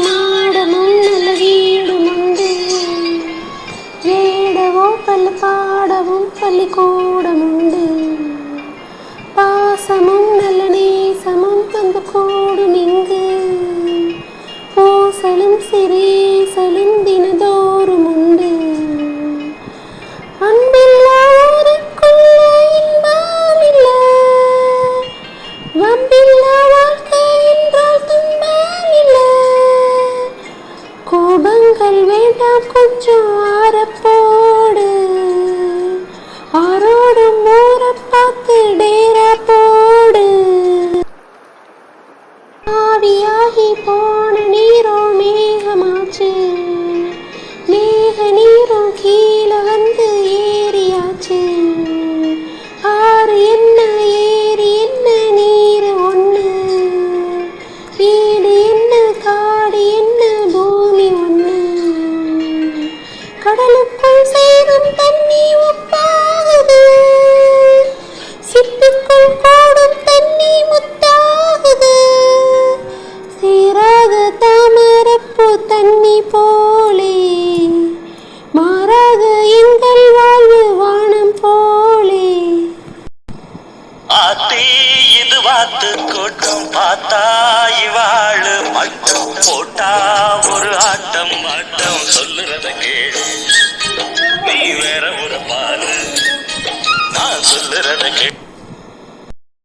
மாடமும் நல்ல வீடுமுண்டு, வேடவோ பல் பாடவும் பள்ளிக்கூடமுண்டு, பாசமும் நல்ல நேசமும் வந்து கூடும் இங்கு, பூசலும் சிறீசலும் தினதோறும் உண்டு. கோபங்கள் வேண்டாம் கொஞ்சம் ஆரப்போடு, ஆரோடும் ஊற பார்த்து டேரா போடு. ஆவியாகி போன நீரோ மேகமாச்சு, மேக நீரும் கீழே வந்து ஏரியாச்சு. ஆறு என்ன ஏரி என்ன நீர் ஒன்று, வீடு என்ன காடு என்ன பூமி ஒன்று. கடலுக்குள் சேரும் தண்ணி உப்பாகுது, சிப்பிக்குள் கூடும் தண்ணி முத்தாகுது. சேராத தாமரப்பூ தண்ணி போலே, மாறாத எங்கள் வாழ்வு வானம் போலே. ஆத்தி இது வாத்து கூட்டம் பார்த்தா இவாழு மட்டும் போட்டா ஒரு ஆட்டம் ஆட்டம் சொல்லுறத கேளு, நீ வேற ஒரு பாலு நான் சொல்லுறத கேளு.